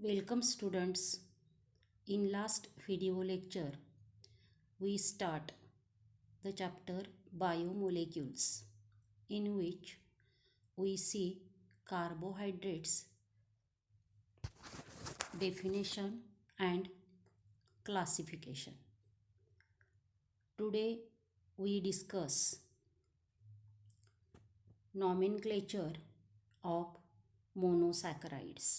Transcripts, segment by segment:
Welcome students. In last video lecture we start the chapter biomolecules, in which we see carbohydrates definition and classification. Today we discuss nomenclature of monosaccharides.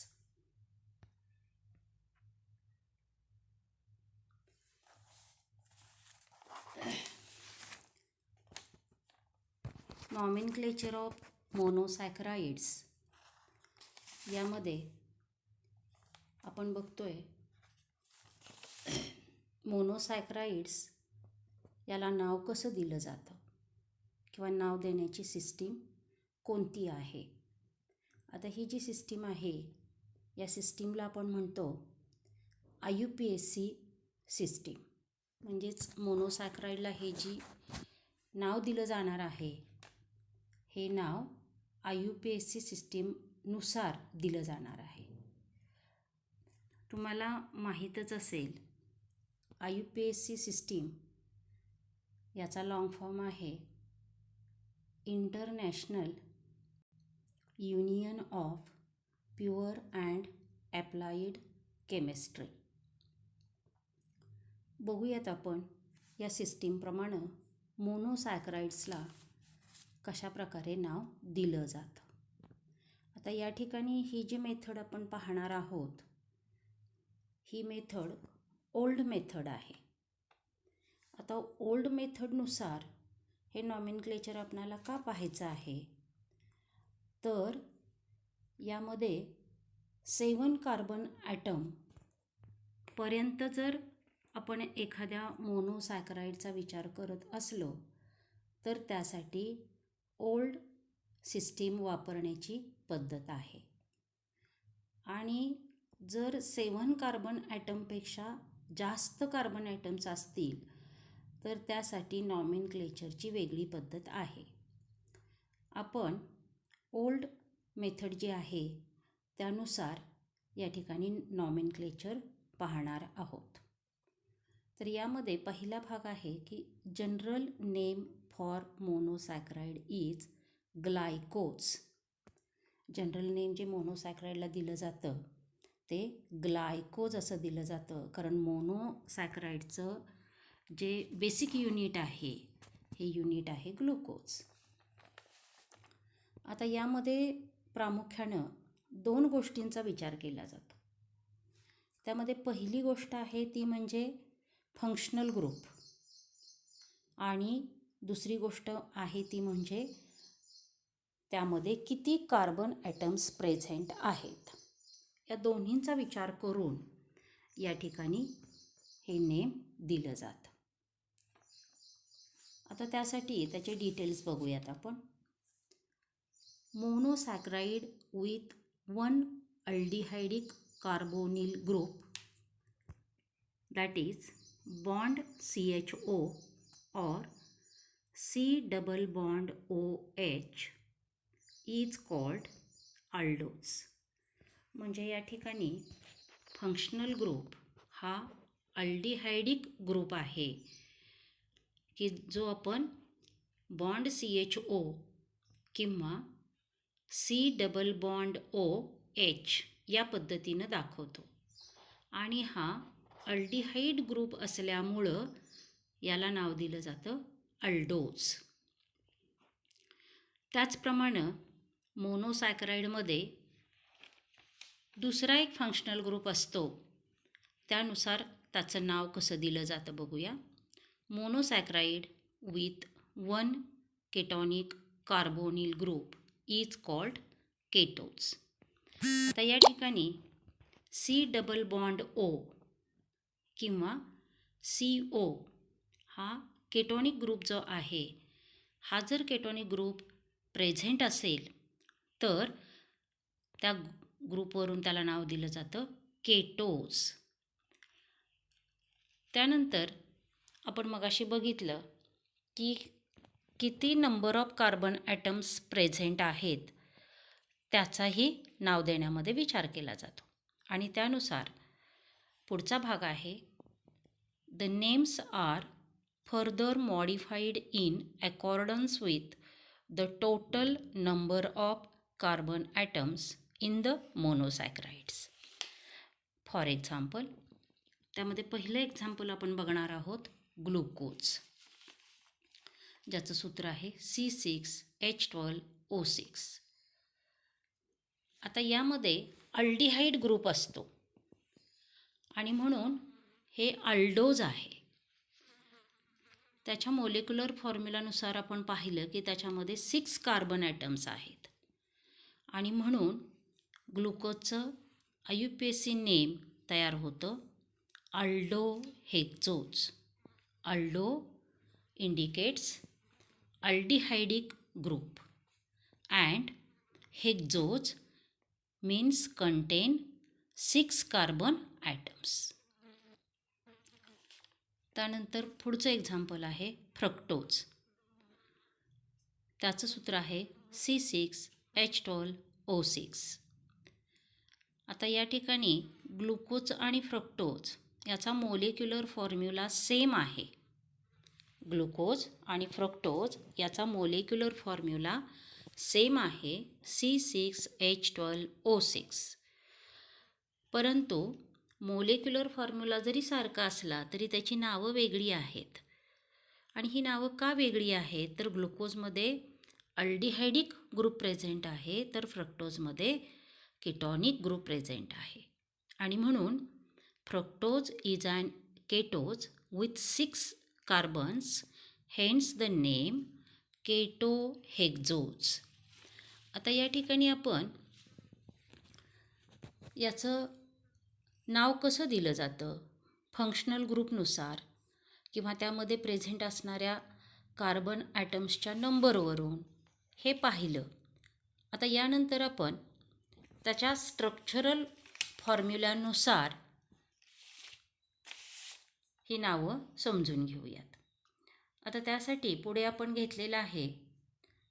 Nomenclature of monosaccharides यामध्ये आपण बघतोय मोनोसॅकराइड्स याला नाव कसं दिलं जातं किंवा नाव देण्याची system कोणती आहे. आता ही जी सिस्टीम आहे या सिस्टीमला आपण म्हणतो IUPAC सिस्टीम. म्हणजेच मोनोसॅकराइडला हे जी नाव दिलं जाणार आहे हे नाव IUPAC सिस्टीमनुसार दिलं जाणार आहे. तुम्हाला माहीतच असेल IUPAC सिस्टीम याचा लॉंग फॉर्म आहे international union of pure and applied chemistry. बघूयात आपण या सिस्टीमप्रमाणे मोनोसॅकराइड्सला कशा प्रकारे नाव दिलं जातं. आता या ठिकाणी ही जी मेथड आपण पाहणार आहोत ही मेथड ओल्ड मेथड आहे. आता ओल्ड मेथडनुसार हे नॉमेनक्लेचर आपल्याला का पाहायचं आहे, तर यामध्ये 7 कार्बन ॲटम पर्यंत जर आपण एखाद्या मोनोसॅकराइडचा विचार करत असलो तर त्यासाठी ओल्ड सिस्टीम वापरण्याची पद्धत आहे. आणि जर 7 कार्बन ॲटमपेक्षा जास्त कार्बन ॲटम्स असतील तर त्यासाठी नॉमेनक्लेचरची वेगळी पद्धत आहे. आपण ओल्ड मेथड जी आहे त्यानुसार या ठिकाणी नॉमेनक्लेचर पाहणार आहोत. तर यामध्ये पहिला भाग आहे की general name for monosaccharide is glycose. General name जे मोनोसॅकराइडला दिलं जातं ते ग्लायकोज असं दिलं जातं, कारण मोनोसॅकराइडचं जे बेसिक युनिट आहे हे युनिट आहे ग्लुकोज. आता यामध्ये प्रामुख्यानं 2 गोष्टींचा विचार केला जातो. त्यामध्ये पहिली गोष्ट आहे ती म्हणजे फंक्शनल ग्रुप आणि दुसरी गोष्ट आहे ती म्हणजे त्यामध्ये किती कार्बन ॲटम्स प्रेझेंट आहेत. या दोन्हींचा विचार करून या ठिकाणी हे नेम दिलं जातं. आता त्यासाठी त्याचे डिटेल्स बघूयात आपण. Monosaccharide with 1 aldehydic carbonyl group that is bond CHO or C double bond OH is called aldose. म्हणजे या ठिकाणी फंक्शनल ग्रुप हा अल्डिहाइडिक ग्रुप आहे की जो आपण बॉन्ड CHO किंवा C डबल बॉन्ड OH या पद्धतीनं दाखवतो. आणि हा अल्डिहाइड ग्रुप असल्यामुळं याला नाव दिलं जातं अल्डोज. त्याचप्रमाणे मोनोसॅकराइडमध्ये दुसरा एक फंक्शनल ग्रुप असतो, त्यानुसार त्याचं नाव कसं दिलं जातं बघूया. Monosaccharide with 1 ketonic carbonyl group is called ketose. आता या ठिकाणी C डबल बॉन्ड O किंवा CO हा केटॉनिक ग्रुप जो आहे हा जर केटॉनिक ग्रुप प्रेझेंट असेल तर त्या ग्रुपवरून त्याला नाव दिलं जातं केटोज. त्यानंतर आपण मगाशी बघितलं की किती number of carbon atoms present आहेत त्याचाही नाव देण्यामध्ये विचार केला जातो. आणि त्यानुसार पुढचा भाग आहे, the names are further modified in accordance with the total number of carbon atoms in the monosaccharides. For example, त्यामध्ये पहिलं एक्झाम्पल आपण बघणार आहोत ग्लुकोज, ज्याचं सूत्र आहे C6H12O6. आता यामध्ये अल्डिहाइड ग्रुप असतो आणि म्हणून हे अल्डोज आहे. त्याच्या मोलेक्युलर फॉर्म्युलानुसार आपण पाहिलं की त्याच्यामध्ये 6 कार्बन ॲटम्स आहेत आणि म्हणून ग्लुकोजचं IUPAC नेम तयार होतं अल्डोहेक्झोज. अल्डो indicates aldehydic group and hexose means contain 6 carbon atoms. त्यानंतर पुढचं एक्झाम्पल आहे फ्रक्टोज. त्याचं सूत्र आहे C6H12O6. आता या ठिकाणी ग्लुकोज आणि फ्रक्टोज याचा मोलेक्युलर फॉर्म्युला सेम आहे. ग्लुकोज आणि फ्रक्टोज याचा मोलेक्युलर फॉर्म्युला सेम आहे C6H12O6. परंतु मोलेक्युलर फॉर्म्युला जरी सारखा असला तरी त्याची नावं वेगळी आहेत. आणि ही नावं का वेगळी आहेत, तर ग्लुकोजमध्ये अल्डिहाइडिक ग्रुप प्रेझेंट आहे तर फ्रक्टोजमध्ये केटॉनिक ग्रुप प्रेझेंट आहे. आणि म्हणून fructose is an ketose with 6 carbons, hence the name ketohexose. आता या ठिकाणी आपण याचं नाव कसं दिलं जातं, फंक्शनल ग्रुपनुसार किंवा त्यामध्ये प्रेझेंट असणाऱ्या कार्बन ॲटम्सच्या नंबरवरून हे पाहिलं. आता यानंतर आपण त्याच्या स्ट्रक्चरल फॉर्म्युल्यानुसार ही नावं समजून घेऊयात. आता त्यासाठी पुढे आपण घेतलेला आहे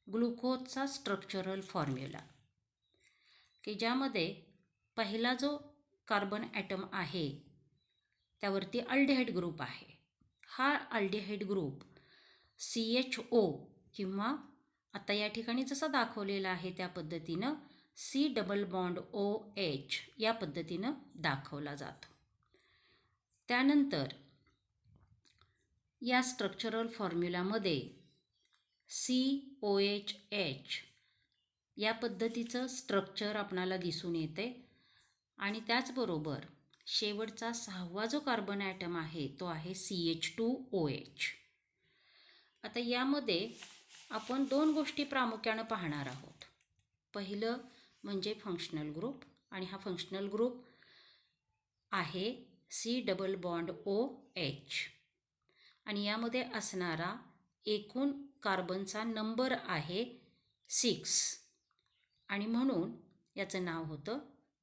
ग्लुकोजचा स्ट्रक्चरल फॉर्म्युला, की ज्यामध्ये पहिला जो कार्बन ॲटम आहे त्यावरती अल्डिहाइड ग्रुप आहे. हा अल्डिहाइड ग्रुप CHO किंवा आता या ठिकाणी जसा दाखवलेला आहे त्या पद्धतीनं C+OH या पद्धतीनं दाखवला जातो. त्यानंतर या स्ट्रक्चरल फॉर्म्युलामध्ये COHH या पद्धतीचं स्ट्रक्चर आपणाला दिसून येते आणि त्याचबरोबर शेवटचा 6वा जो कार्बन ॲटम आहे तो आहे CH2OH. आता यामध्ये आपण 2 गोष्टी प्रामुख्यानं पाहणार आहोत. पहिलं म्हणजे फंक्शनल ग्रुप, आणि हा फंक्शनल ग्रुप आहे C+OH आणि यामध्ये असणारा एकूण कार्बनचा नंबर आहे 6 आणि म्हणून याचं नाव होतं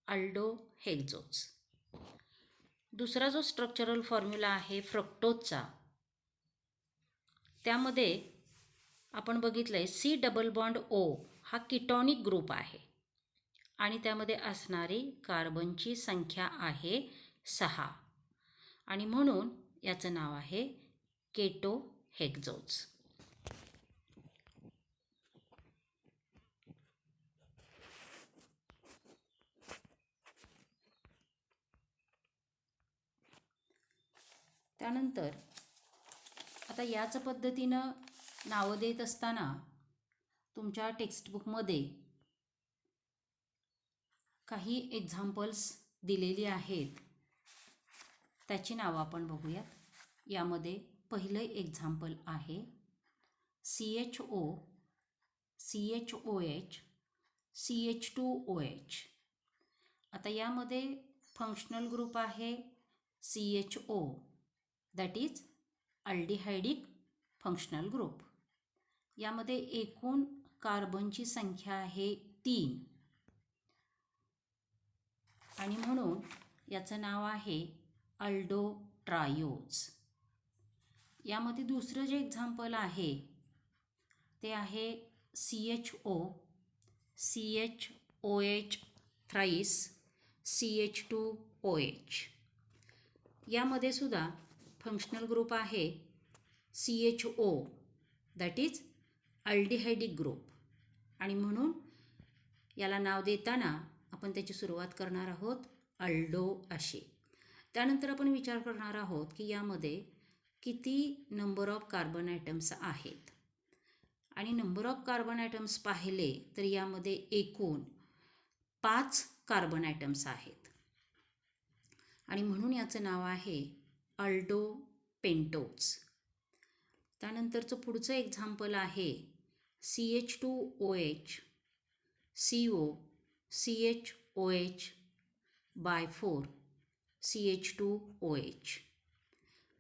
अल्डोहेक्झोज. दुसरा जो स्ट्रक्चरल फॉर्म्युला आहे फ्रक्टोजचा, त्यामध्ये आपण बघितलं आहे C+O हा कीटॉनिक ग्रुप आहे आणि त्यामध्ये असणारी कार्बनची संख्या आहे 6 आणि म्हणून याचं नाव आहे केटोहेक्झोज. त्यानंतर आता याच पद्धतीनं नावं देत असताना तुमच्या टेक्स्टबुकमध्ये काही एक्झाम्पल्स दिलेली आहेत, त्याची नावं आपण बघूयात. यामध्ये पहिलं एक्झाम्पल आहे CHO, CHOH, CH2OH. आता यामध्ये फंक्शनल ग्रुप आहे CHO, that is aldehydic functional group. यामध्ये एकूण कार्बनची संख्या आहे 3 आणि म्हणून याचं नाव आहे अल्डोट्रायोज. यामध्ये दुसरं जे एक्झाम्पल आहे ते आहे CHO, CHOH थ्राईस, CH2OH. यामध्ये सुद्धा फंक्शनल ग्रुप आहे CHO, दॅट इज अल्डिहायडिक ग्रुप. आणि म्हणून याला नाव देताना आपण त्याची सुरुवात करणार आहोत अल्डो अशी. त्यानंतर आपण विचार करणार आहोत की यामध्ये किती नंबर ऑफ कार्बन ॲटम्स आहेत. आणि नंबर ऑफ कार्बन ॲटम्स पाहिले तर यामध्ये एकूण 5 कार्बन ॲटम्स आहेत. आणि म्हणून याचं नाव आहे अल्डो पेंटोज. त्यानंतरचं पुढचं एक्झाम्पल आहे CH2OH CO CHOH by 4 CH2OH.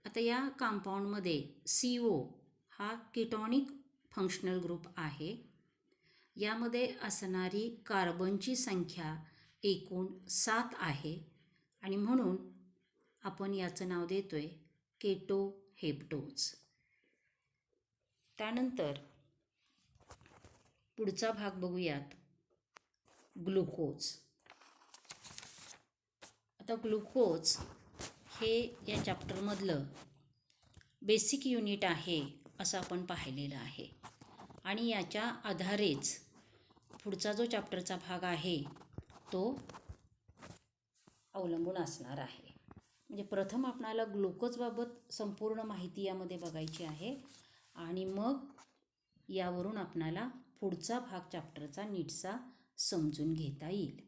आता या कंपाऊंडमध्ये CO हा केटॉनिक फंक्शनल ग्रुप आहे. यामध्ये असणारी कार्बनची संख्या एकूण 7 आहे आणि म्हणून आपण याचं नाव देतोय केटोहेप्टोज. त्यानंतर पुढचा भाग बघूयात ग्लुकोज. आता ग्लुकोज हे या चॅप्टरमधलं बेसिक युनिट आहे असं आपण पाहिलेलं आहे. आणि याच्या आधारेच पुढचा जो चॅप्टरचा भाग आहे तो अवलंबून असणार आहे. म्हणजे प्रथम आपणाला ग्लुकोजबाबत संपूर्ण माहिती यामध्ये बघायची आहे आणि मग यावरून आपणाला पुढचा भाग चॅप्टरचा नीटसा समजून घेता येईल.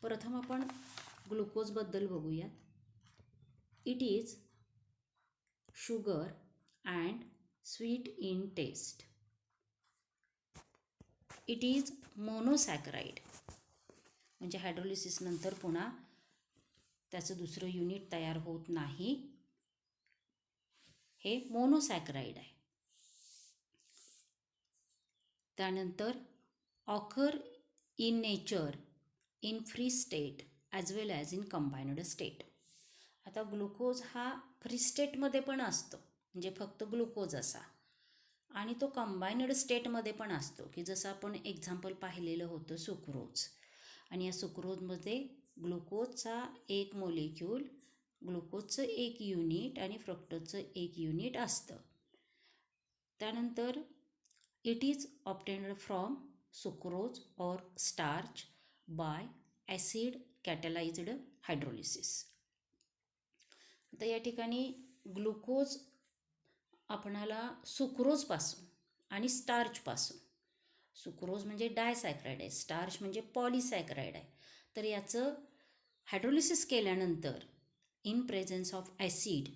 प्रथम आपण ग्लुकोजबद्दल बघूयात. It is sugar and sweet in taste. It is monosaccharide. म्हणजे हायड्रोलिसिस नंतर पुन्हा त्याचं दुसरं युनिट तयार होत नाही. हे मोनोसॅकराइड आहे. त्यानंतर occur in nature in free state as well as in combined state. आता ग्लुकोज हा फ्री स्टेटमध्ये पण असतो म्हणजे फक्त ग्लुकोज असा, आणि तो कंबाइंड स्टेटमध्ये पण असतो की जसं आपण एक्झाम्पल पाहिलेलं होतं सुक्रोज. आणि या सुक्रोजमध्ये ग्लुकोजचा एक मोलिक्यूल, ग्लुकोजचं एक युनिट आणि फ्रक्टोजचं एक युनिट असतं. त्यानंतर it is obtained from sucrose or starch by acid catalysed hydrolysis. आता या ठिकाणी ग्लुकोज आपणाला सुक्रोजपासून आणि स्टार्चपासून, सुक्रोज म्हणजे डायसॅक्राइड आहे, स्टार्च म्हणजे पॉलिसॅक्राइड आहे, तर याचं हायड्रोलिसिस केल्यानंतर इन प्रेझेन्स ऑफ ॲसिड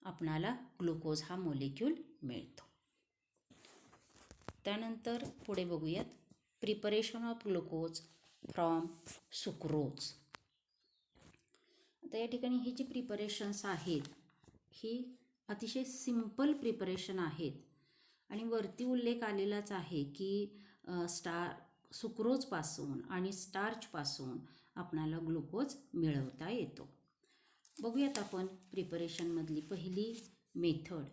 आपणाला ग्लुकोज हा मोलिक्यूल मिळतो. त्यानंतर पुढे बघूयात preparation of glucose from sucrose. आता या ठिकाणी ही जी प्रिपरेशन्स आहेत ही अतिशय सिंपल प्रिपरेशन आहेत आणि वरती उल्लेख आलेलाच आहे की सुक्रोजपासून आणि स्टार्चपासून आपणाला ग्लुकोज मिळवता येतो. बघूयात आपण प्रिपरेशनमधली पहिली method.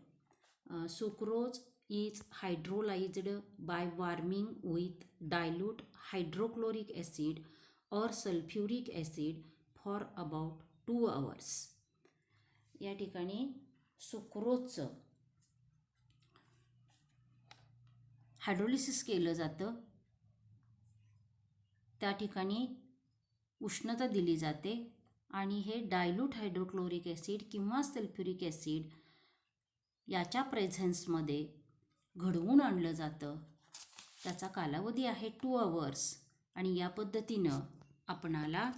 Sucrose is hydrolysed by warming with dilute hydrochloric acid or sulphuric acid for about 2 hours. या ठिकाणी सुक्रोजचं हायड्रोलिसिस केलं जातं. त्या ठिकाणी उष्णता दिली जाते आणि हे डायल्यूट हायड्रोक्लोरिक ॲसिड किंवा सल्फ्युरिक ॲसिड याच्या प्रेझेन्समध्ये घडवून आणलं जातं. त्याचा कालावधी आहे 2 hours आणि या पद्धतीनं आपणाला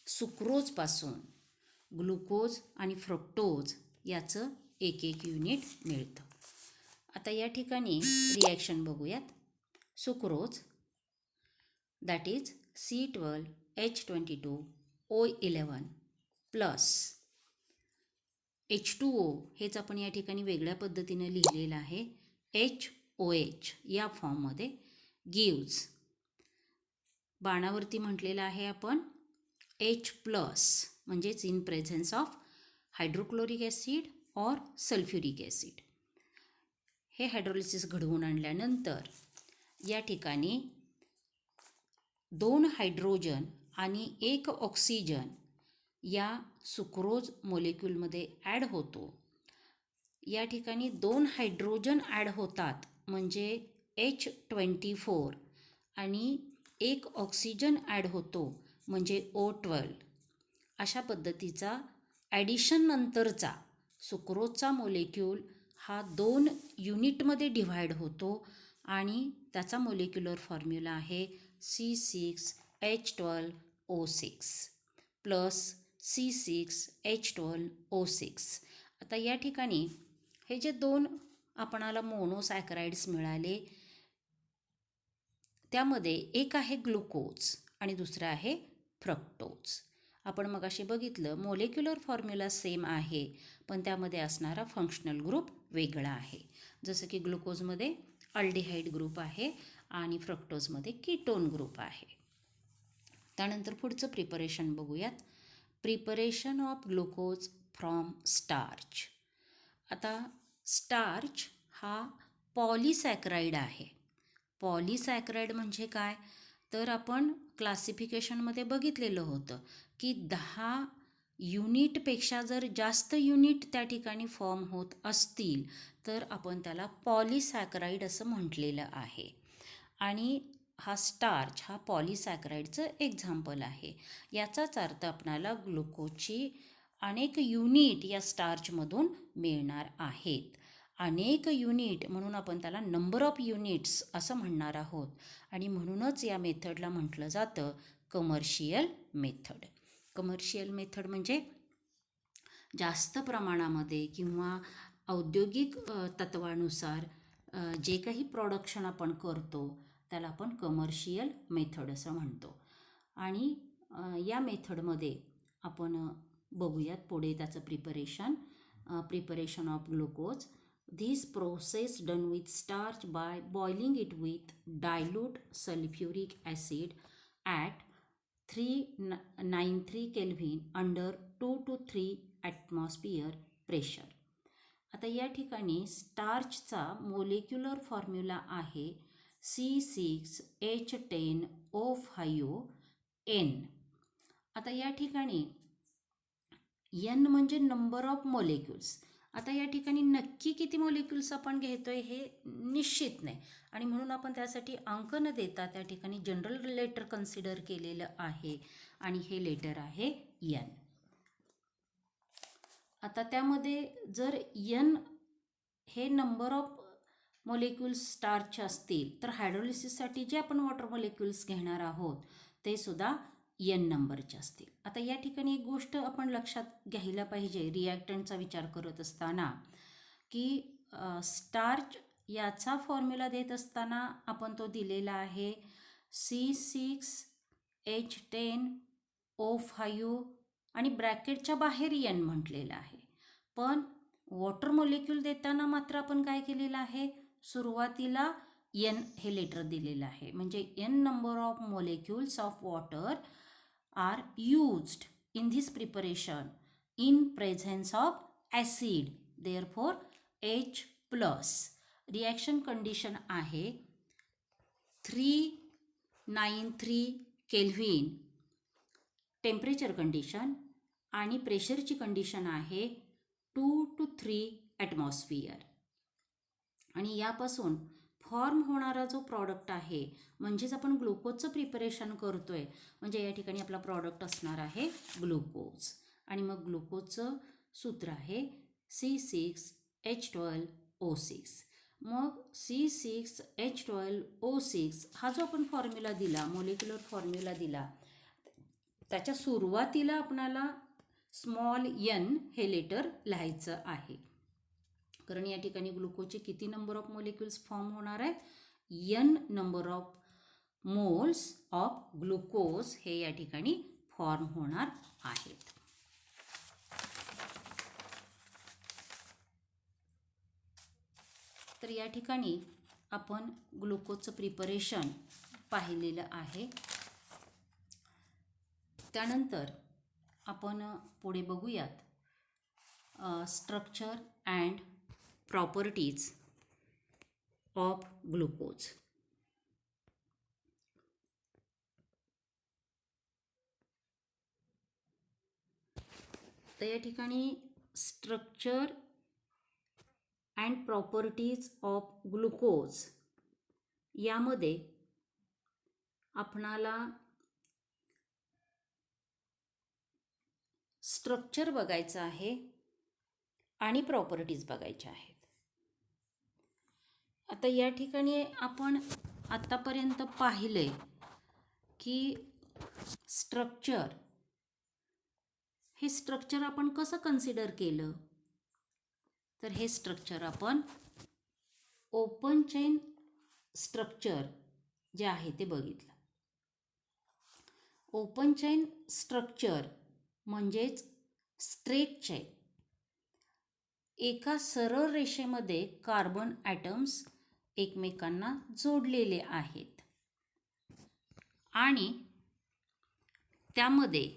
सुक्रोजपासून ग्लुकोज आणि फ्रक्टोज याचं एक एक युनिट मिळतं. आता या ठिकाणी रिॲक्शन बघूयात. Sucrose that is C12H22O11 plus H2O हेच आपण या ठिकाणी वेगळ्या पद्धतीनं लिहिलेलं आहे HOH या फॉर्ममध्ये गिव्ज, बाणावरती म्हटलेलं आहे आपण H प्लस म्हणजेच in presence of hydrochloric acid or sulphuric acid. हे हायड्रोलिसिस घडवून आणल्यानंतर या ठिकाणी 2 हायड्रोजन आणि 1 ऑक्सिजन या सुक्रोज मोलेक्यूलमध्ये ॲड होतो. या ठिकाणी 2 हायड्रोजन ॲड होतात म्हणजे H24 आणि 1 ऑक्सिजन ॲड होतो म्हणजे O12. अशा पद्धतीचा ॲडिशन नंतरचा सुक्रोजचा मोलेक्यूल हा 2 युनिटमध्ये डिव्हाइड होतो आणि त्याचा मोलेक्युलर फॉर्म्युला आहे C6H12O6 प्लस C6H12O6. आता या ठिकाणी हे जे 2 आपणाला मोनोसॅकराइड्स मिळाले त्यामध्ये एक आहे ग्लुकोज आणि दुसरं आहे फ्रक्टोज. आपण मगाशी बघितलं मोलेक्युलर फॉर्म्युला सेम आहे पण त्यामध्ये असणारा फंक्शनल ग्रुप वेगळा आहे. जसं की ग्लुकोजमध्ये अल्डिहाइड ग्रुप आहे आणि फ्रक्टोजमध्ये कीटोन ग्रुप आहे. त्यानंतर पुढचं प्रिपरेशन बघूयात. Preparation of glucose from starch. आता स्टार्च हा पॉलिसॅकराइड आहे. पॉलिसॅकराइड म्हणजे काय तर आपण क्लासिफिकेशनमध्ये बघितलेलं होतं की 10 युनिटपेक्षा जर जास्त युनिट त्या ठिकाणी फॉर्म होत असतील तर आपण त्याला पॉलिसॅकराइड असं म्हटलेलं आहे. आणि हा स्टार्च हा पॉलिसॅकराइडचं एक्झाम्पल आहे. याचाच अर्थ आपणाला ग्लुकोजची अनेक युनिट या स्टार्चमधून मिळणार आहेत. अनेक युनिट म्हणून आपण त्याला नंबर ऑफ युनिट्स असं म्हणणार आहोत आणि म्हणूनच या मेथडला म्हटलं जातं कमर्शियल मेथड. कमर्शियल मेथड म्हणजे जास्त प्रमाणामध्ये किंवा औद्योगिक तत्वानुसार जे काही प्रोडक्शन आपण करतो त्याला आपण कमर्शियल मेथड असं म्हणतो. आणि या मेथडमध्ये आपण बघूयात पुढे त्याचं preparation of glucose. This process done with starch by boiling it with dilute sulfuric acid at 393 Kelvin under 2 to 3 atmosphere pressure. आता या ठिकाणी स्टार्चचा मोलेक्युलर फॉर्म्युला आहे C6H10O5N. आता या ठिकाणी N म्हणजे नंबर ऑफ मोलेक्युल्स. आता या ठिकाणी नक्की किती मोलेक्युल्स आपण घेतोय हे निश्चित नाही आणि म्हणून आपण त्यासाठी अंक न देता त्या ठिकाणी जनरल लेटर कन्सिडर केलेलं आहे आणि हे लेटर आहे N. आता त्यामध्ये जर N हे नंबर ऑफ मोलेक्युल्स स्टार्च असतील तर हायड्रोलिसिससाठी जे आपण वॉटर मोलेक्युल्स घेणार आहोत ते सुद्धा N नंबरचे असतील. आता या ठिकाणी एक गोष्ट आपण लक्षात घ्यायला पाहिजे रिॲक्टंटचा विचार करत असताना की स्टार्च याचा फॉर्म्युला देत असताना आपण तो दिलेला आहे C6H10O5 आणि ब्रॅकेटच्या बाहेर N म्हटलेलं आहे. पण वॉटर मोलेक्यूल देताना मात्र आपण काय केलेलं आहे सुरुवातीला N हे लेटर दिलेलं आहे. म्हणजे N number of molecules of water are used in this preparation in presence of acid, therefore H plus. Reaction condition आहे 393 केल्व्हिन टेम्परेचर कंडिशन आणि प्रेशरची कंडिशन आहे 2 to 3 ॲटमॉस्फिअर. आणि यापासून फॉर्म होणारा जो प्रॉडक्ट आहे म्हणजेच आपण ग्लुकोजचं प्रिपरेशन करतोय म्हणजे या ठिकाणी आपला प्रॉडक्ट असणार आहे ग्लुकोज. आणि मग ग्लुकोजचं सूत्र आहे C6H12O6. मग C6H12O6 हा जो आपण फॉर्म्युला दिला मोलेक्युलर फॉर्म्युला दिला त्याच्या सुरुवातीला आपणाला स्मॉल n हे लेटर लिहायचं आहे कारण या ठिकाणी ग्लुकोजचे किती नंबर ऑफ मोलेक्युल्स फॉर्म होणार आहेत N number of moles of glucose हे या ठिकाणी फॉर्म होणार आहेत. तर या ठिकाणी आपण ग्लुकोजचं प्रिपरेशन पाहिलेलं आहे. त्यानंतर आपण पुढे बघूयात structure and properties of glucose. तर या ठिकाणी structure and properties of glucose यामध्ये आपणाला स्ट्रक्चर बघायचं आहे आणि प्रॉपर्टीज बघायच्या आहेत. आता या ठिकाणी आपण आत्तापर्यंत पाहिलंय की स्ट्रक्चर आपण कसं कन्सिडर केलं, तर हे स्ट्रक्चर आपण ओपन चेन स्ट्रक्चर जे आहे ते बघितलं. ओपन चेन स्ट्रक्चर म्हणजेच स्ट्रेट चेन, एका सरळ रेषेमध्ये कार्बन ॲटम्स एकमेकांना जोडलेले आहेत आणि त्यामध्ये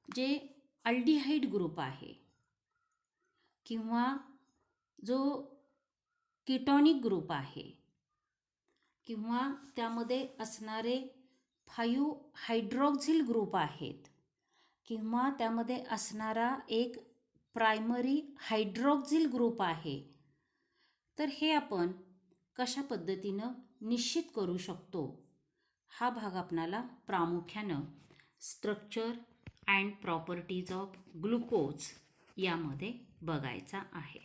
जे अल्डिहाइड ग्रुप आहे किंवा जो कीटॉनिक ग्रुप आहे किंवा त्यामध्ये असणारे 5 हायड्रॉक्झिल ग्रुप आहेत किंवा त्यामध्ये असणारा एक प्रायमरी हायड्रॉक्झिल ग्रुप आहे, तर हे आपण कशा पद्धतीनं निश्चित करू शकतो, हा भाग आपणाला प्रामुख्यानं structure and properties of glucose यामध्ये बघायचा आहे.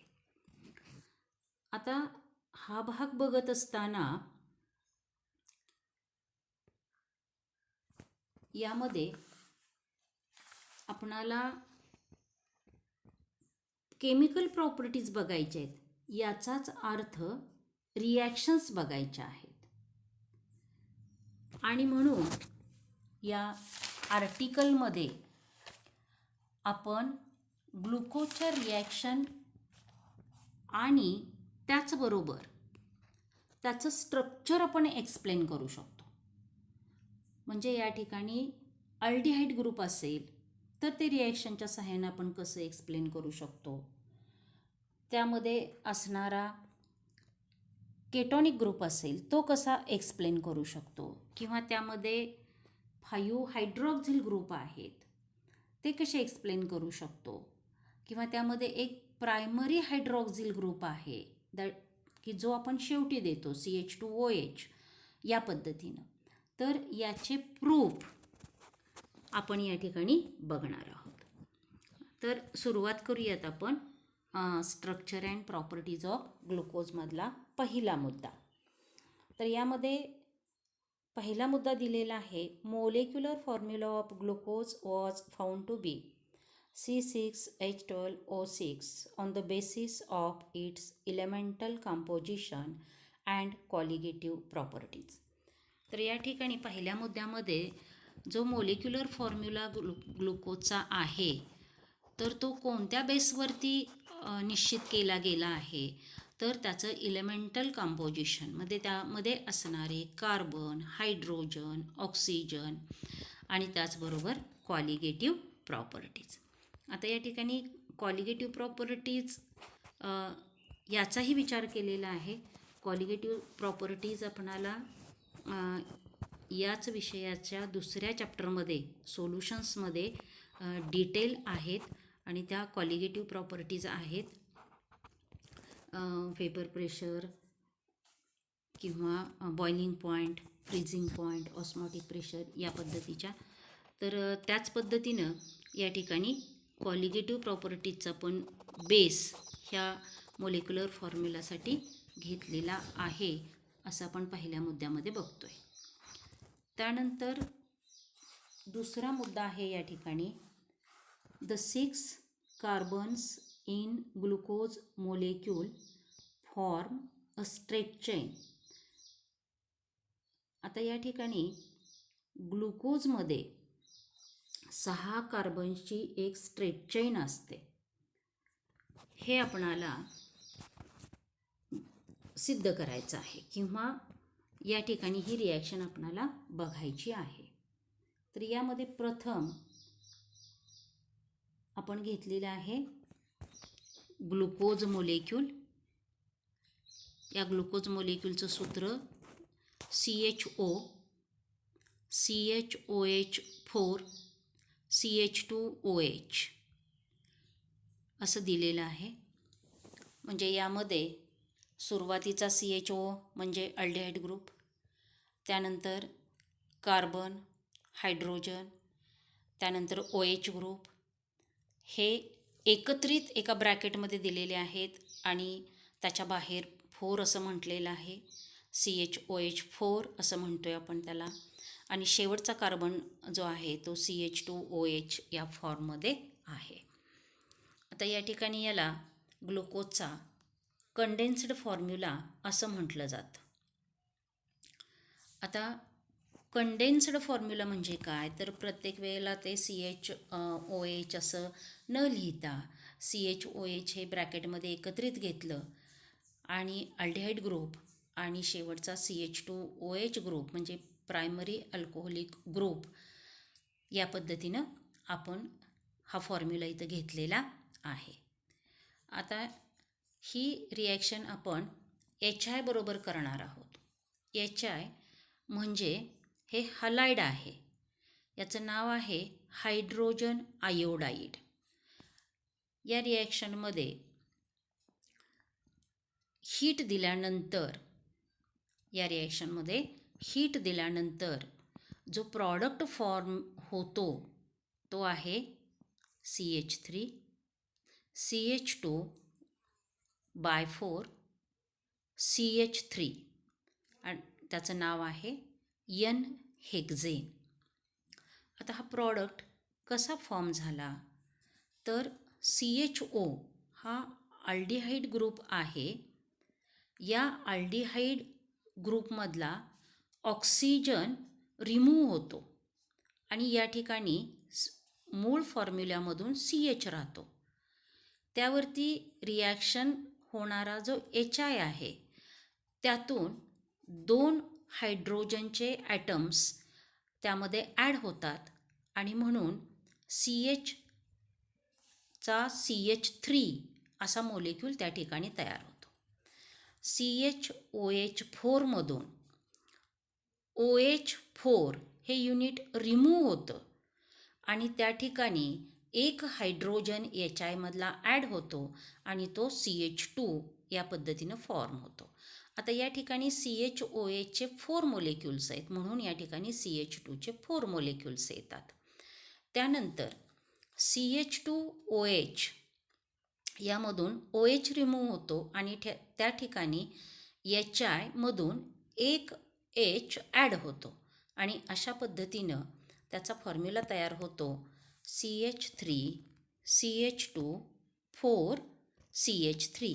आता हा भाग बघत असताना यामध्ये आपणाला केमिकल प्रॉपर्टीज बघायचे आहेत, याचाच अर्थ रिॲक्शन्स बघायच्या आहेत. आणि म्हणून या आर्टिकलमध्ये आपण ग्लुकोजच्या रिॲक्शन आणि त्याचबरोबर त्याचं स्ट्रक्चर आपण एक्सप्लेन करू शकतो. म्हणजे या ठिकाणी अल्डिहाइड ग्रुप असेल तर ते रिॲक्शनच्या सहाय्याने आपण कसं एक्सप्लेन करू शकतो, त्यामध्ये असणारा केटॉनिक ग्रुप असेल तो कसा एक्सप्लेन करू शकतो, किंवा त्यामध्ये 5 हायड्रॉक्झिल ग्रुप आहेत ते कसे एक्सप्लेन करू शकतो, किंवा त्यामध्ये एक प्रायमरी हायड्रॉक्झिल ग्रुप आहे की जो आपण शेवटी देतो CH2OH या पद्धतीनं. तर याचे प्रूफ आपण या ठिकाणी बघणार आहोत. तर सुरुवात करूयात आपण स्ट्रक्चर अँड प्रॉपर्टीज ऑफ ग्लुकोजमधला पहिला मुद्दा. तर यामध्ये पहिला मुद्दा दिलेला आहे, molecular formula of glucose was found to be C6H12O6 on the basis of its elemental composition and qualitative properties. तर या ठिकाणी पहिल्या मुद्द्यामध्ये जो मोलेक्युलर फॉर्म्युला ग्लुकोजचा आहे तर तो कोणत्या बेसवरती निश्चित केला गेला आहे, तर त्याचं इलेमेंटल कंपोजिशनमध्ये त्यामध्ये असणारे कार्बन, हायड्रोजन, ऑक्सिजन आणि त्याचबरोबर क्वालिटेटिव्ह प्रॉपर्टीज. आता या ठिकाणी क्वालिटेटिव्ह प्रॉपर्टीज याचाही विचार केलेला आहे. क्वालिटेटिव्ह प्रॉपर्टीज आपणाला याच विषयाच्या दुसऱ्या चॅप्टरमध्ये सोल्युशन्समध्ये डिटेल आहेत आणि त्या क्वालिटेटिव्ह प्रॉपर्टीज आहेत वेपर प्रेशर किंवा boiling point, freezing point, osmotic pressure या पद्धतीच्या. तर त्याच पद्धतीनं या ठिकाणी क्वालिटेटिव्ह प्रॉपर्टीजचा पण बेस ह्या मोलेक्युलर फॉर्म्युलासाठी घेतलेला आहे असं आपण पहिल्या मुद्द्यामध्ये बघतोय. त्यानंतर दुसरा मुद्दा आहे या ठिकाणी, the 6 carbons in glucose molecule form a straight chain. आता या ठिकाणी ग्लुकोजमध्ये 6 कार्बन्सची एक स्ट्रेट चेन असते. हे आपणाला सिद्ध करायचं आहे किंवा या ठिकाणी ही रिॲक्शन आपणाला बघायची आहे. तर यामध्ये प्रथम आपण घेतलेलं आहे ग्लुकोज मोलेक्यूल. या ग्लुकोज मोलेक्यूलचं सूत्र CHO CHOH4 CH2OH असं दिलेलं आहे. म्हणजे यामध्ये सुरुवातीचा CHO म्हणजे अल्डिहाइड ग्रुप, त्यानंतर कार्बन, हायड्रोजन, त्यानंतर OH ग्रुप हे एकत्रित एका ब्रॅकेटमध्ये दिलेले आहेत आणि त्याच्या बाहेर 4 असं म्हटलेलं आहे. CHOH4 असं म्हणतो आहे आपण त्याला. आणि शेवटचा कार्बन जो आहे तो CH2OH या फॉर्ममध्ये आहे. आता या ठिकाणी याला ग्लुकोजचा कंडेन्स्ड फॉर्म्युला असं म्हटलं जातं. आता कंडेन्स्ड फॉर्म्युला म्हणजे काय, तर प्रत्येक वेळेला ते CHOH असं न लिहिता CHOH हे ब्रॅकेटमध्ये एकत्रित घेतलं आणि अल्डिहाइड ग्रुप आणि शेवटचा CH2OH ग्रुप म्हणजे प्रायमरी अल्कोहोलिक ग्रुप या पद्धतीनं आपण हा फॉर्म्युला इथं घेतलेला आहे. आता ही रिॲक्शन आपण HI बरोबर करणार आहोत. HI म्हणजे हे हलाइड आहे. याचं नाव आहे हायड्रोजन आयोडाईड. या रिॲक्शनमध्ये हीट दिल्यानंतर जो प्रॉडक्ट फॉर्म होतो तो आहे CH3 CH2/4 CH3 आणि त्याचं नाव आहे N-हेक्झेन. आता हा प्रॉडक्ट कसा फॉर्म झाला, तर CHO हा अल्डिहाइड ग्रुप आहे. या अल्डिहाइड ग्रुपमधला ऑक्सिजन रिमूव्ह होतो आणि या ठिकाणी मूळ फॉर्म्युल्यामधून CH राहतो. त्यावरती रिॲक्शन होणारा जो HI आहे त्यातून 2 हायड्रोजनचे ॲटम्स त्यामध्ये ॲड होतात आणि म्हणून CHचा CH3 असा मोलेक्यूल त्या ठिकाणी तयार होतो. CHOH4 मधून OH4 हे युनिट रिमूव्ह होतं आणि त्या ठिकाणी एक हायड्रोजन HI मधला ॲड होतो आणि तो CH2 या पद्धतीनं फॉर्म होतो. आता या ठिकाणी CHOHचे 4 मोलेक्युल्स आहेत म्हणून या ठिकाणी CH2चे 4 मोलेक्युल्स येतात. त्यानंतर CH2OH यामधून OH रिमूव्ह होतो आणि त्या ठिकाणी HI मधून एक H ॲड होतो आणि अशा पद्धतीनं त्याचा फॉर्म्युला तयार होतो CH3 CH2 4 CH3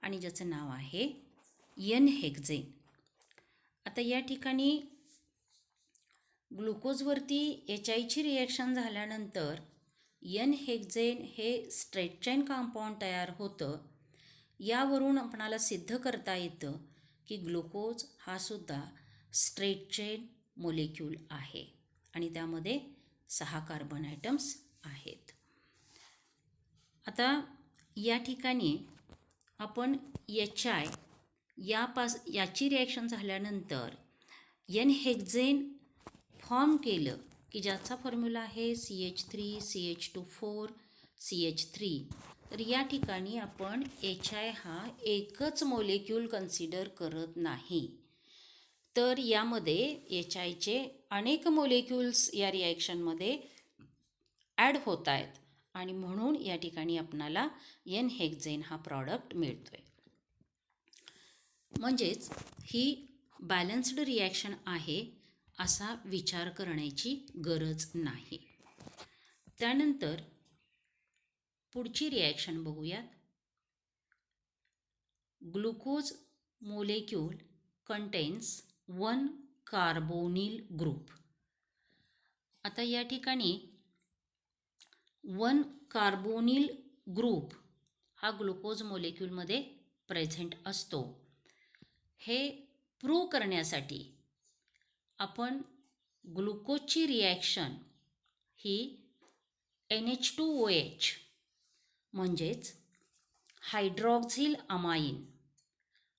आणि ज्याचं नाव आहे N-हेक्झेन. आता या ठिकाणी ग्लुकोजवरती HIची रिॲक्शन झाल्यानंतर N-हेक्झेन हे स्ट्रेट चेन कंपाऊंड तयार होतं. यावरून आपणाला सिद्ध करता येतं की ग्लुकोज हा सुद्धा स्ट्रेट चेन मोलेक्यूल आहे आणि त्यामध्ये 6 कार्बन ॲटम्स आहेत. आता या ठिकाणी आपण HI याची रिॲक्शन झाल्यानंतर N-हेक्झेन फॉर्म केलं की ज्याचा फॉर्म्युला आहे CH3 CH2 CH3. तर या ठिकाणी आपण HI हा एकच मोलेक्यूल कन्सिडर करत नाही, तर यामध्ये HIचे अनेक मोलेक्युल्स या रिॲक्शनमध्ये ॲड होत आहेत आणि म्हणून या ठिकाणी आपणाला N-हेक्झेन हा प्रॉडक्ट मिळतो आहे. म्हणजेच ही बॅलन्स्ड रिॲक्शन आहे असा विचार करण्याची गरज नाही. त्यानंतर पुढची रिॲक्शन बघूयात. Glucose molecule contains 1 carbonyl group. आता या ठिकाणी 1 कार्बोनिल ग्रुप हा ग्लुकोज मोलेक्यूलमध्ये प्रेझेंट असतो. हे प्रूव्ह करण्यासाठी आपण ग्लुकोजची रिॲक्शन ही NH2OH म्हणजेच हायड्रॉक्झिल अमाईन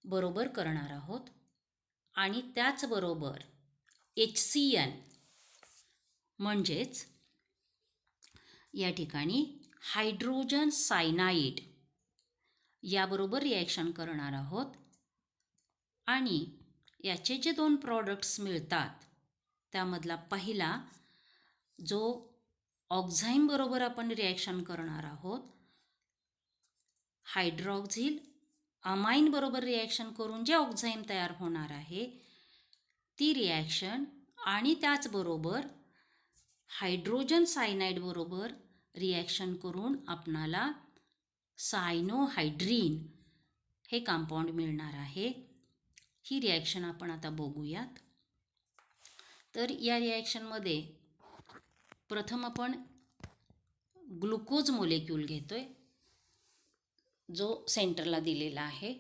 बरोबर करणार आहोत आणि त्याचबरोबर HCN म्हणजेच या ठिकाणी हायड्रोजन सायनाईड याबरोबर रिॲक्शन करणार आहोत आणि याचे जे 2 प्रॉडक्ट्स मिळतात त्यामधला पहिला जो ऑक्झाईम बरोबर आपण रिॲक्शन करणार आहोत, हायड्रॉक्झिल अमाईन बरोबर रिॲक्शन करून जे ऑक्झाईम तयार होणार आहे ती रिॲक्शन आणि त्याचबरोबर हायड्रोजन सायनाईड बरोबर रिॲक्शन करून आपणाला सायनोहायड्रीन हे कंपाऊंड मिळणार आहे. ही रिॲक्शन आपण आता बघूयात. तर या रिॲक्शनमध्ये प्रथम आपण ग्लुकोज मोलेक्यूल घेतोय जो सेंटरला दिलेला आहे,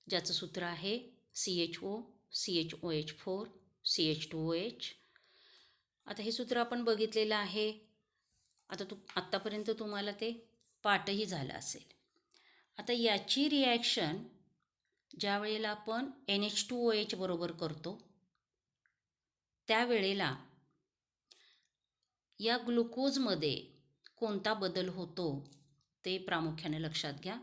ज्याचं सूत्र आहे CHO CHOH4 CH2OH. आता हे सूत्र आपण बघितलेलं आहे. आत्तापर्यंत तुम्हाला ते पाठही झालं असेल. आता याची रिॲक्शन ज्या वेळेला आपण NH2OH बरोबर करतो त्यावेळेला या ग्लुकोजमध्ये कोणता बदल होतो ते प्रामुख्याने लक्षात घ्या.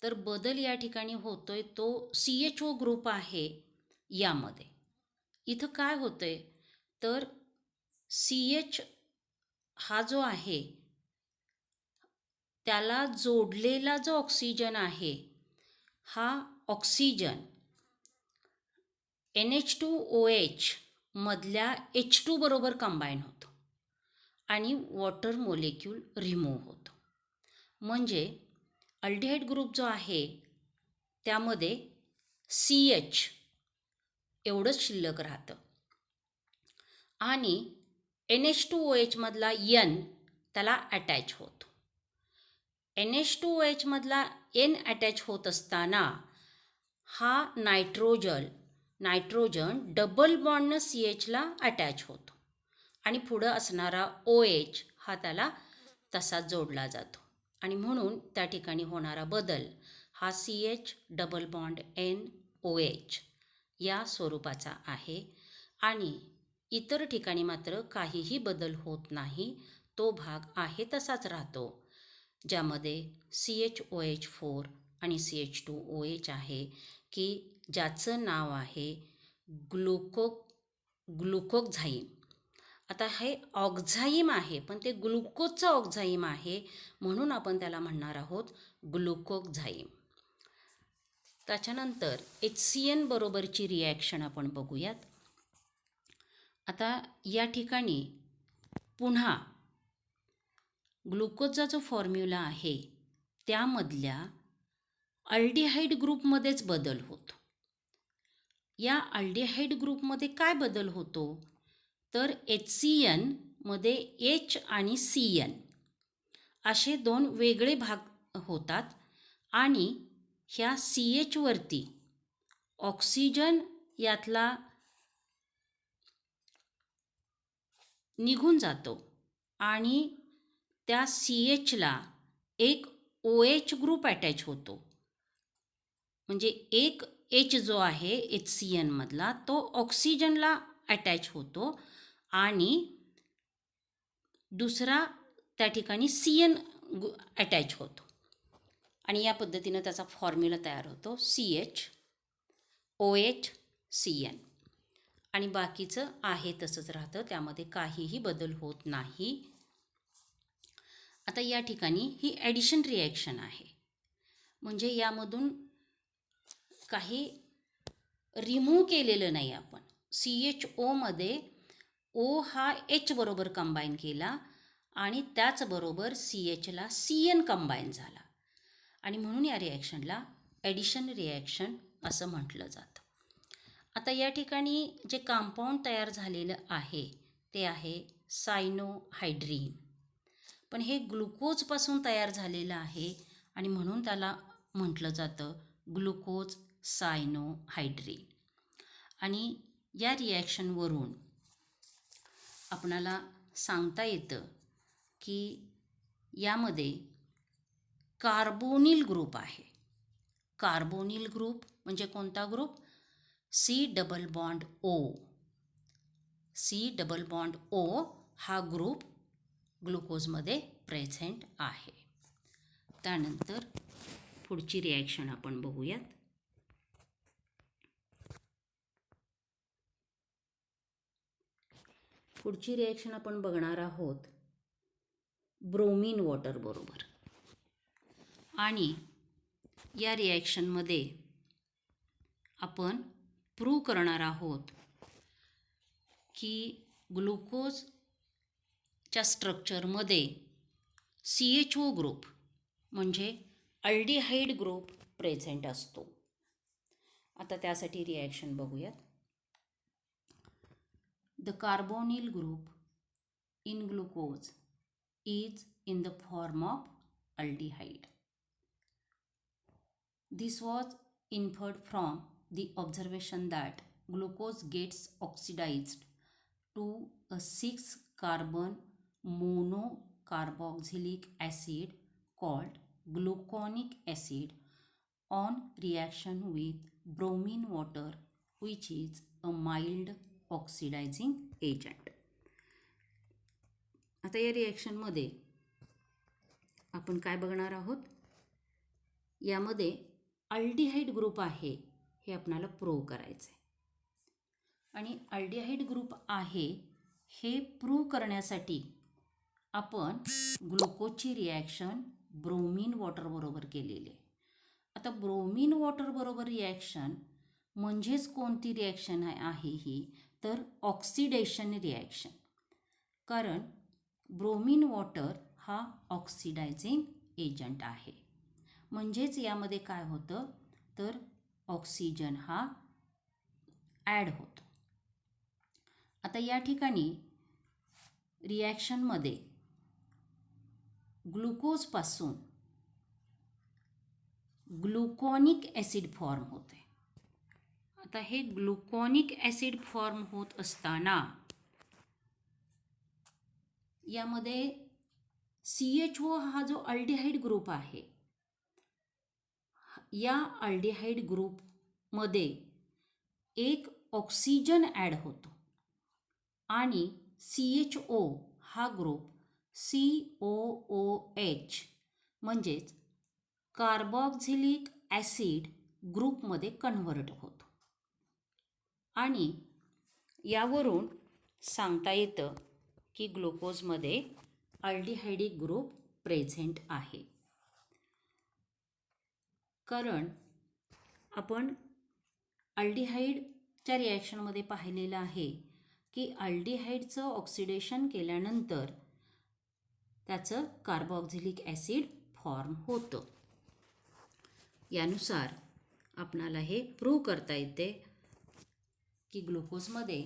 तर बदल या ठिकाणी होतोय तो CHO ग्रुप आहे यामध्ये. इथं काय होतंय तर CH हा जो आहे त्याला जोडलेला जो ऑक्सिजन आहे हा ऑक्सिजन NH2OH मधल्या H2 बरोबर कंबाईन होतो आणि वॉटर मोलेक्यूल रिमूव्ह होतो. म्हणजे अल्डिहाइड ग्रुप जो आहे त्यामध्ये CH एवढंच शिल्लक राहतं आणि NH2OH मधला N त्याला अटॅच होतो. NH2OH मधला N अटॅच होत असताना हा नायट्रोजन डबल बॉन्डनं CHला अटॅच होतो आणि पुढं असणारा OH हा त्याला तसाच जोडला जातो आणि म्हणून त्या ठिकाणी होणारा बदल हा CH डबल बॉन्ड NOH या स्वरूपाचा आहे आणि इतर ठिकाणी मात्र काहीही बदल होत नाही. तो भाग आहे तसाच राहतो ज्यामध्ये CHOH4 आणि CH2OH आहे की ज्याचं नाव आहे ग्लुकोक्झाईम. आता हे ऑक्झाईम आहे पण ते ग्लुकोजचं ऑक्झाईम आहे म्हणून आपण त्याला म्हणणार आहोत ग्लुकोक्झाईम. त्याच्यानंतर HCN बरोबरची रिॲक्शन आपण बघूयात. आता या ठिकाणी पुन्हा ग्लुकोजचा जो फॉर्म्युला आहे त्यामधल्या अल्डिहाइड ग्रुपमध्येच बदल होतो. या अल्डिहाइड ग्रुपमध्ये काय बदल होतो तर HCN मध्ये H आणि CN असे 2 वेगळे भाग होतात आणि ह्या CH वरती ऑक्सिजन यातला निघून जातो आणि त्या CHला एक OH ग्रुप अटॅच होतो. म्हणजे एक H जो आहे HCN मधला तो ऑक्सिजनला अटॅच होतो आणि दुसरा त्या ठिकाणी CN अटॅच होतो आणि या पद्धतीनं त्याचा फॉर्म्युला तयार होतो CHOH CN आणि बाकीचं आहे तसंच राहतं, त्यामध्ये काहीही बदल होत नाही. आता या ठिकाणी ही ॲडिशन रिॲक्शन आहे म्हणजे यामधून काही रिमूव्ह केलेलं नाही आपण. CHO मध्ये O हा H बरोबर कंबाईन केला आणि त्याचबरोबर CHला CN कंबाईन झाला आणि म्हणून या रिॲक्शनला ॲडिशन रिॲक्शन असं म्हटलं जातं. आता या ठिकाणी जे कंपाऊंड तयार झालेलं आहे ते आहे सायनोहायड्रीन, पण हे ग्लुकोजपासून तयार झालेलं आहे आणि म्हणून त्याला म्हटलं जातं ग्लुकोज सायनोहायड्रीन. आणि या रिॲक्शनवरून आपणाला सांगता येतं की यामध्ये कार्बोनिल ग्रुप आहे. कार्बोनिल ग्रुप म्हणजे कोणता group? C double bond O C+O हा ग्रुप ग्लुकोजमध्ये प्रेझेंट आहे. त्यानंतर पुढची रिॲक्शन आपण बघूयात. पुढची रिॲक्शन आपण बघणार आहोत ब्रोमीन वॉटर बरोबर. आणि या रिॲक्शनमध्ये आपण प्रूव्ह करणार आहोत की ग्लुकोजच्या स्ट्रक्चरमध्ये CHO ग्रुप म्हणजे अल्डिहाइड ग्रुप प्रेझेंट असतो. आता त्यासाठी रिॲक्शन बघूयात. The carbonyl group in glucose is in the form of aldehyde. This was inferred from the observation that glucose gets oxidized to a 6-carbon monocarboxylic acid called gluconic acid on reaction with bromine water, which is a mild oxidizing agent. आता या रिॲक्शनमध्ये आपण काय बघणार आहोत, यामध्ये aldehyde group आहे हे आपल्याला प्रूव्ह करायचं आहे. आणि अल्डिहाइड ग्रुप आहे हे प्रूव्ह करण्यासाठी आपण ग्लुकोजची रिॲक्शन ब्रोमीन वॉटरबरोबर केलेली आहे. आता ब्रोमीन वॉटरबरोबर रिॲक्शन म्हणजेच कोणती रिॲक्शन आहे ही, तर ऑक्सिडेशन रिॲक्शन. कारण ब्रोमीन वॉटर हा ऑक्सिडायझिंग एजंट आहे. म्हणजेच यामध्ये काय होतं, तर ऑक्सिजन हा ॲड होतो. आता या ठिकाणी रिॲक्शनमध्ये ग्लुकोजपासून ग्लुकॉनिक ॲसिड फॉर्म होते. आता हे ग्लुकॉनिक ॲसिड फॉर्म होत असताना यामध्ये CHO हा जो अल्डिहाइड ग्रुप आहे, या अल्डिहाइड ग्रुपमध्ये एक ऑक्सिजन ॲड होतो आणि CHO हा ग्रुप COOH म्हणजेच कार्बॉक्झिलिक ॲसिड ग्रुपमध्ये कन्व्हर्ट होतो. आणि यावरून सांगता येतं की ग्लुकोजमध्ये अल्डिहाइडिक ग्रुप प्रेझेंट आहे. कारण आपण अल्डिहाइडच्या रिॲक्शनमध्ये पाहिलेलं आहे की अल्डिहाइडचं ऑक्सिडेशन केल्यानंतर त्याचं कार्बॉक्झिलिक ॲसिड फॉर्म होतं. यानुसार आपणाला हे प्रूव्ह करता येते की ग्लुकोजमध्ये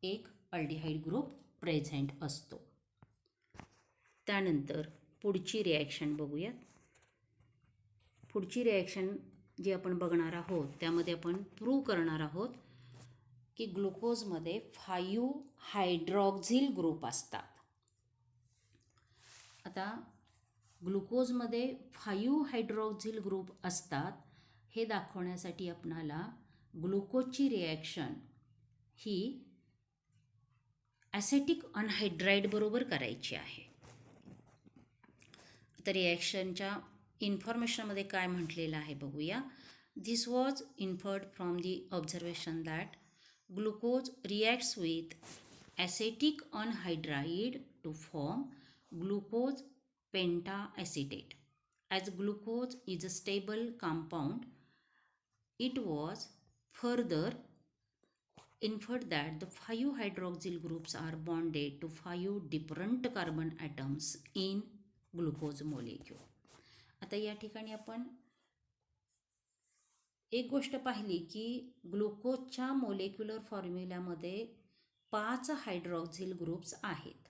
एक अल्डिहाइड ग्रुप प्रेझेंट असतो. त्यानंतर पुढची रिॲक्शन बघूयात. पुढची रिॲक्शन जी आपण बघणार आहोत त्यामध्ये आपण प्रूव्ह करणार आहोत की ग्लुकोजमध्ये 5 हायड्रॉक्झिल ग्रुप असतात. आता ग्लुकोजमध्ये 5 हायड्रॉक्झिल ग्रुप असतात हे दाखवण्यासाठी आपणाला ग्लुकोजची रिॲक्शन ही ॲसेटिक अनहायड्राईड बरोबर करायची आहे. तर रिॲक्शनच्या इन्फॉर्मेशनमध्ये काय म्हटलेलं आहे बघूया. This was inferred from the observation that glucose reacts with acetic anhydride to form glucose pentaacetate. As glucose is a stable compound, it was further inferred that the 5 hydroxyl groups are bonded to 5 different carbon atoms in glucose molecule. आता या ठिकाणी आपण एक गोष्ट पाहिली की ग्लुकोजच्या molecular फॉर्म्युल्यामध्ये 5 हायड्रॉक्झिल groups आहेत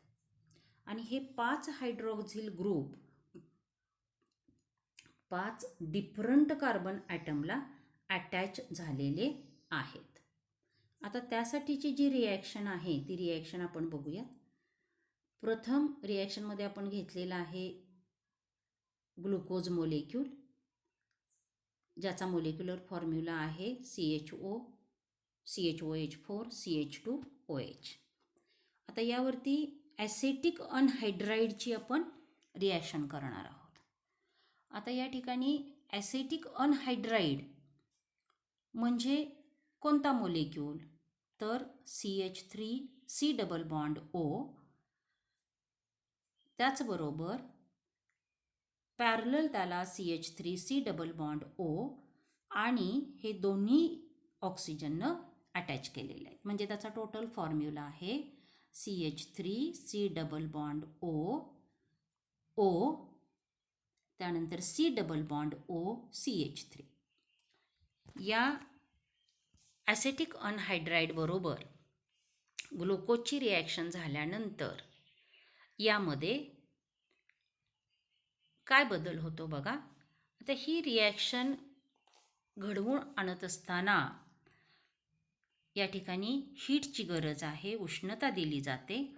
आणि हे 5 हायड्रॉक्झिल ग्रुप 5 डिफरंट कार्बन ॲटमला अटॅच झालेले आहेत. आता त्यासाठीची जी रिॲक्शन आहे ती रिॲक्शन आपण बघूया. प्रथम रिॲक्शनमध्ये आपण घेतलेला आहे ग्लुकोज मोलेक्यूल, ज्याचा मोलेक्युलर फॉर्म्युला आहे CHO, CHOH4, CH2OH. आता यावरती ॲसेटिक अनहायड्राईडची आपण रिॲक्शन करणार आहोत. आता या ठिकाणी ॲसेटिक अनहायड्राईड म्हणजे कोणता मोलेक्यूल, तर CH3C डबल बॉन्ड O, त्याचबरोबर पॅरलल त्याला CH3C डबल बॉन्ड O आणि हे दोन्ही ऑक्सिजननं अटॅच केलेले आहेत. म्हणजे त्याचा टोटल फॉर्म्युला आहे CH3C डबल बॉन्ड O, त्यानंतर C double bond O CH3. या ॲसेटिक अनहायड्राईड बरोबर ग्लुकोजची रिॲक्शन झाल्यानंतर यामध्ये काय बदल होतो बघा. आता ही रिॲक्शन घडवून आणत असताना या ठिकाणी हीटची गरज आहे, उष्णता दिली जाते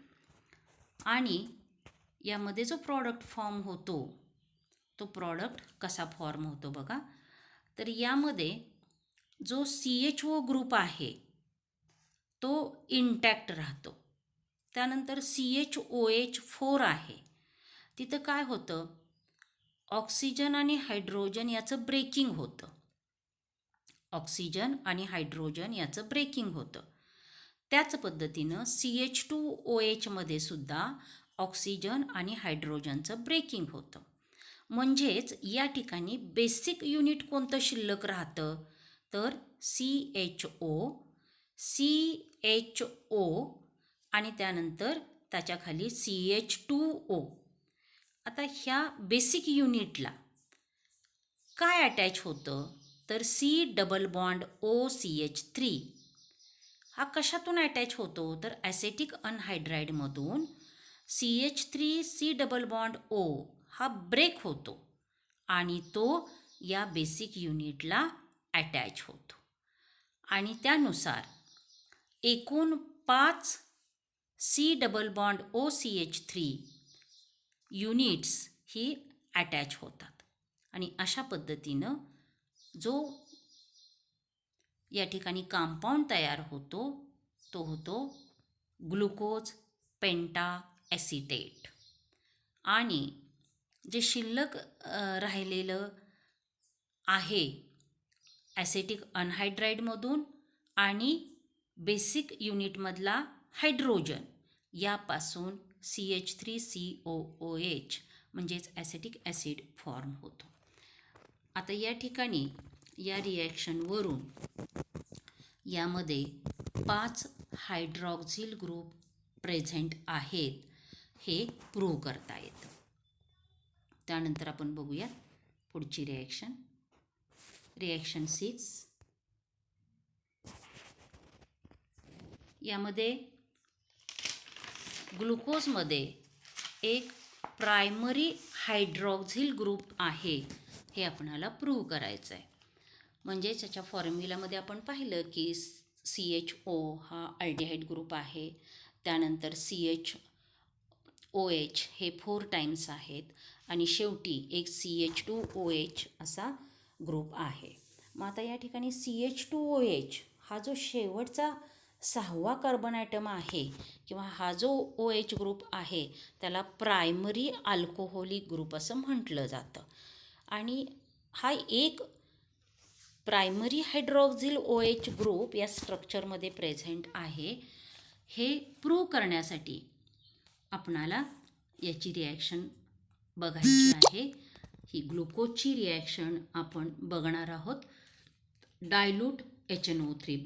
आणि यामध्ये जो प्रॉडक्ट फॉर्म होतो तो प्रॉडक्ट कसा फॉर्म होतो बघा. तर यामध्ये जो CHO ग्रुप आहे तो इंटॅक्ट राहतो. त्यानंतर CHOH4 आहे, तिथं काय होतं, ऑक्सिजन आणि हायड्रोजन याचं ब्रेकिंग होतं. ऑक्सिजन आणि हायड्रोजन याचं ब्रेकिंग होतं. त्याच पद्धतीनं CH2OH मध्ये सुद्धा ऑक्सिजन आणि हायड्रोजनचं ब्रेकिंग होतं. म्हणजेच या ठिकाणी बेसिक युनिट कोणतं शिल्लक राहतं, तर CHO आणि त्यानंतर त्याच्याखाली CH2O. आता ह्या बेसिक युनिटला काय अटॅच होतं, तर C डबल बॉन्ड OCH3. हा कशातून अटॅच होतो, तर ॲसेटिक अनहायड्राईडमधून CH3C डबल बॉन्ड O हा ब्रेक होतो आणि तो या बेसिक युनिटला अटॅच होतो आणि त्यानुसार एकूण 5 C double bond OCH3 units ही अटॅच होतात आणि अशा पद्धतीनं जो या ठिकाणी कंपाऊंड तयार होतो तो होतो ग्लुकोज पेंटा ॲसिटेट. आणि जे शिल्लक राहिलेलं आहे ॲसेटिक अनहायड्राईडमधून आणि बेसिक युनिटमधला हायड्रोजन यापासून CH3COOH म्हणजेच ॲसेटिक ॲसिड फॉर्म होतो. आता या ठिकाणी या रिॲक्शनवरून यामध्ये 5 हायड्रॉक्झिल ग्रुप प्रेझेंट आहेत हे प्रूव्ह करता येतं. त्यानंतर आपण बघूया पुढची रिॲक्शन. रिॲक्शन 6. यामध्ये ग्लुकोजमध्ये एक प्रायमरी हायड्रॉक्झिल ग्रुप आहे हे आपणाला प्रूव्ह करायचं आहे. म्हणजे त्याच्या फॉर्म्युलामध्ये आपण पाहिलं की CHO हा अल्डिहाइड ग्रुप आहे, त्यानंतर CHOH हे 4 टाइम्स आहेत आणि शेवटी एक CH2OH असा ग्रुप आहे. मग आता या ठिकाणी CH2OH हा जो शेवटचा 6वा कार्बन ॲटम आहे किंवा हा जो OH ग्रुप आहे त्याला प्रायमरी अल्कोहोलिक ग्रुप असं म्हटलं जातं. आणि हा एक प्रायमरी हायड्रॉक्झिल OH ग्रुप या स्ट्रक्चरमध्ये प्रेझेंट आहे हे प्रूव्ह करण्यासाठी आपणाला याची रिॲक्शन बघायची आहे. ही ग्लुकोजची रिॲक्शन आपण बघणार आहोत. डायल्यूट HNO3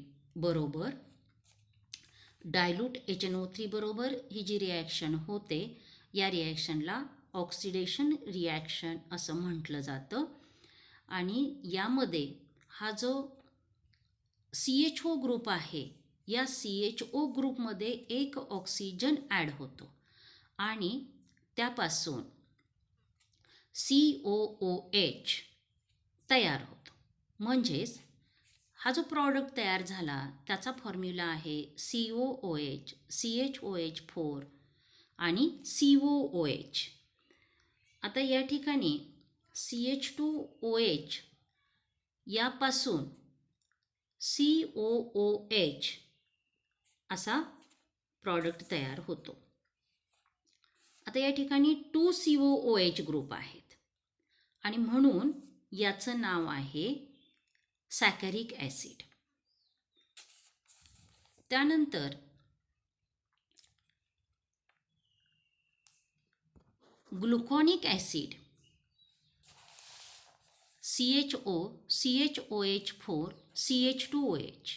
बरोबर ही जी रिॲक्शन होते या रिॲक्शनला ऑक्सिडेशन रिॲक्शन असं म्हटलं जातं. आणि यामध्ये हा जो CHO ग्रुप आहे या CHO ग्रुपमध्ये एक ऑक्सिजन ॲड होतो आणि त्यापासून COOH तयार होतो. म्हणजेच हा जो प्रॉडक्ट तयार झाला त्याचा फॉर्म्युला आहे COOH CHOH4 आणि COOH. आता या ठिकाणी CH2OH यापासून COOH असा प्रॉडक्ट तयार होतो. आता या ठिकाणी 2COOH ग्रुप आहेत आणि म्हणून याचं नाव आहे सॅकॅरिक ॲसिड. त्यानंतर ग्लुकॉनिक ॲसिड CHOH4 CH2OH.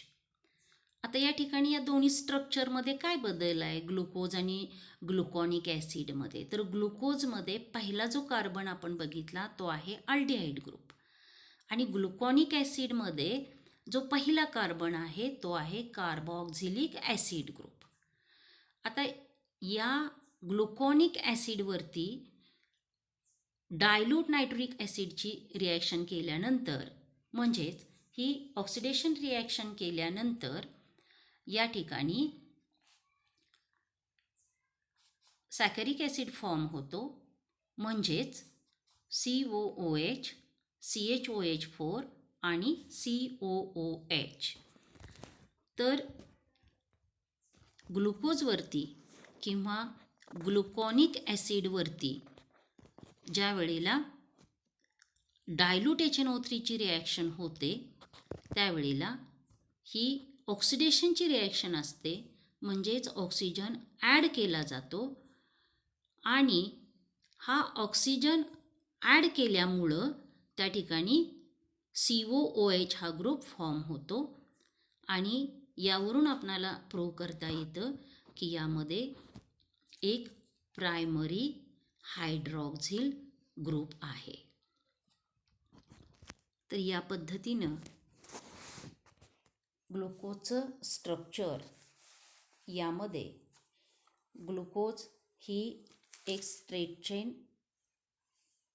आता या ठिकाणी या दोन्ही स्ट्रक्चरमध्ये काय बदल आहे ग्लुकोज आणि ग्लुकॉनिक ॲसिडमध्ये? तर ग्लुकोजमध्ये पहिला जो कार्बन आपण बघितला तो आहे अल्डिहाइड ग्रुप आणि ग्लुकॉनिक ॲसिडमध्ये जो पहिला कार्बन आहे तो आहे कार्बॉक्झिलिक ॲसिड ग्रुप. आता या ग्लुकॉनिक ॲसिडवरती डायल्यूट नायट्रिक ॲसिडची रिॲक्शन केल्यानंतर, म्हणजेच ही ऑक्सिडेशन रिॲक्शन केल्यानंतर या ठिकाणी सॅकॅरिक ॲसिड फॉर्म होतो, म्हणजेच COOH, CHOH4 आणि COOH. तर ग्लुकोजवरती किंवा ग्लुकॉनिक ॲसिडवरती ज्या वेळेला डायल्यूट HNO3ची रिॲक्शन होते त्यावेळेला ही ऑक्सिडेशनची रिॲक्शन असते, म्हणजेच ऑक्सिजन ॲड केला जातो आणि हा ऑक्सिजन ॲड केल्यामुळं त्या ठिकाणी COOH हा ग्रुप फॉर्म होतो आणि यावरून आपणाला प्रूव्ह करता येतं की यामध्ये एक प्रायमरी हायड्रॉक्झिल ग्रुप आहे. तर या पद्धतीनं ग्लुकोजचं स्ट्रक्चर, यामध्ये ग्लुकोज ही एक स्ट्रेट चेन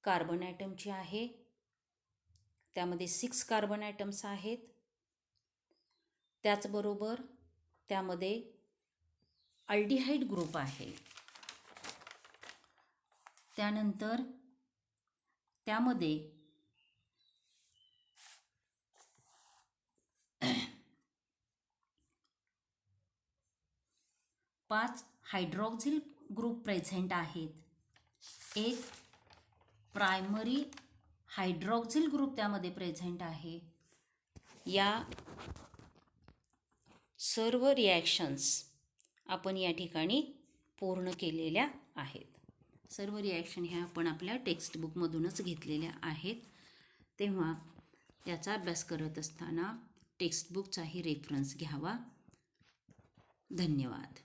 कार्बन ॲटमची आहे. त्यामध्ये 6 कार्बन ॲटम्स आहेत. त्याचबरोबर त्यामध्ये अल्डिहाइड ग्रुप आहे. त्यानंतर त्यामध्ये पाच हायड्रॉक्झिल ग्रुप प्रेझेंट आहेत. एक प्रायमरी हायड्रॉक्झिल ग्रुप त्यामध्ये प्रेझेंट आहे. या सर्व रिॲक्शन्स आपण या ठिकाणी पूर्ण केलेल्या आहेत. सर्व रिॲक्शन ह्या आपण आपल्या टेक्स्टबुकमधूनच घेतलेल्या आहेत. तेव्हा याचा अभ्यास करत असताना टेक्स्टबुकचाही रेफरन्स घ्यावा. धन्यवाद.